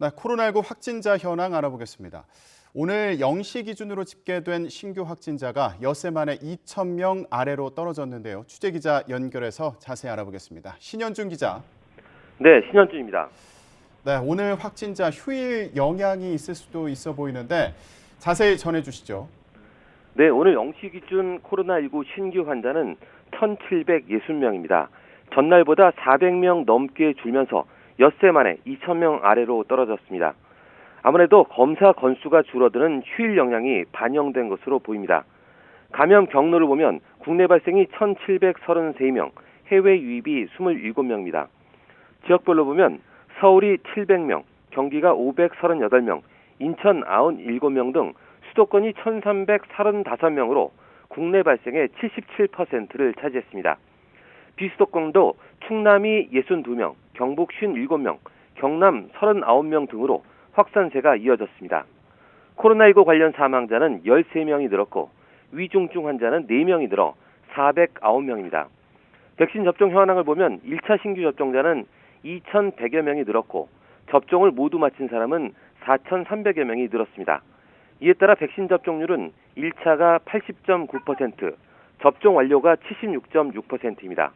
네, 코로나19 확진자 현황 알아보겠습니다. 오늘 0시 기준으로 집계된 신규 확진자가 엿새 만에 2,000명 아래로 떨어졌는데요. 취재기자 연결해서 자세히 알아보겠습니다. 신현준 기자. 네, 신현준입니다. 네, 오늘 확진자 휴일 영향이 있을 수도 있어 보이는데 자세히 전해주시죠. 네, 오늘 0시 기준 코로나19 신규 환자는 1,760명입니다. 전날보다 400명 넘게 줄면서 엿새 만에 2,000명 아래로 떨어졌습니다. 아무래도 검사 건수가 줄어드는 휴일 영향이 반영된 것으로 보입니다. 감염 경로를 보면 국내 발생이 1,733명, 해외 유입이 27명입니다. 지역별로 보면 서울이 700명, 경기가 538명, 인천 97명 등 수도권이 1,335명으로 국내 발생의 77%를 차지했습니다. 비수도권도 충남이 62명, 경북 57명, 경남 39명 등으로 확산세가 이어졌습니다. 코로나19 관련 사망자는 13명이 늘었고 위중증 환자는 4명이 늘어 409명입니다. 백신 접종 현황을 보면 1차 신규 접종자는 2,100여 명이 늘었고 접종을 모두 마친 사람은 4,300여 명이 늘었습니다. 이에 따라 백신 접종률은 1차가 80.9%, 접종 완료가 76.6%입니다.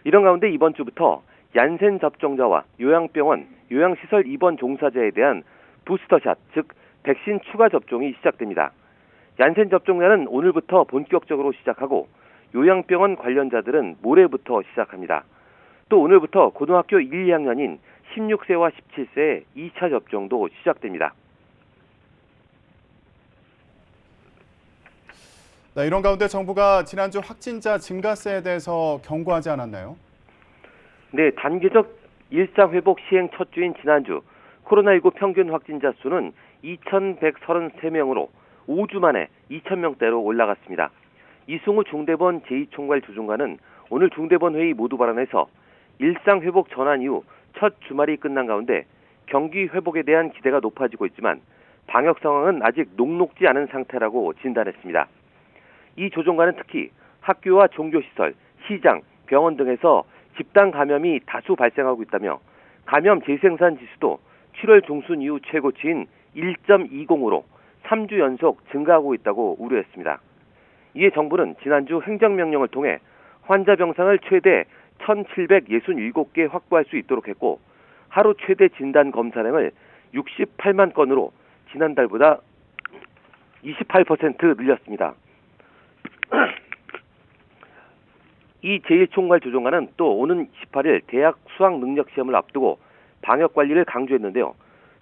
이런 가운데 이번 주부터 얀센 접종자와 요양병원, 요양시설 입원 종사자에 대한 부스터샷, 즉 백신 추가 접종이 시작됩니다. 얀센 접종자는 오늘부터 본격적으로 시작하고 요양병원 관련자들은 모레부터 시작합니다. 또 오늘부터 고등학교 1, 2학년인 16세와 17세의 2차 접종도 시작됩니다. 네, 이런 가운데 정부가 지난주 확진자 증가세에 대해서 경고하지 않았나요? 네, 단계적 일상회복 시행 첫 주인 지난주 코로나19 평균 확진자 수는 2,133명으로 5주 만에 2,000명대로 올라갔습니다. 이승우 중대본 제2총괄 주중관은 오늘 중대본 회의 모두 발언에서 일상회복 전환 이후 첫 주말이 끝난 가운데 경기 회복에 대한 기대가 높아지고 있지만 방역 상황은 아직 녹록지 않은 상태라고 진단했습니다. 이 조정관은 특히 학교와 종교시설, 시장, 병원 등에서 집단 감염이 다수 발생하고 있다며 감염 재생산 지수도 7월 중순 이후 최고치인 1.20으로 3주 연속 증가하고 있다고 우려했습니다. 이에 정부는 지난주 행정명령을 통해 환자 병상을 최대 1,767개 확보할 수 있도록 했고 하루 최대 진단 검사량을 68만 건으로 지난달보다 28% 늘렸습니다. 이 제1총괄 조정관은 또 오는 18일 대학 수학 능력 시험을 앞두고 방역 관리를 강조했는데요.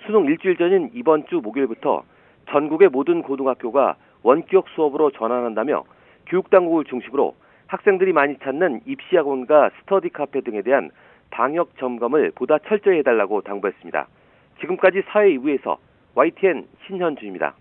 수능 일주일 전인 이번 주 목요일부터 전국의 모든 고등학교가 원격 수업으로 전환한다며 교육당국을 중심으로 학생들이 많이 찾는 입시학원과 스터디 카페 등에 대한 방역 점검을 보다 철저히 해달라고 당부했습니다. 지금까지 사회 2부에서 YTN 신현주입니다.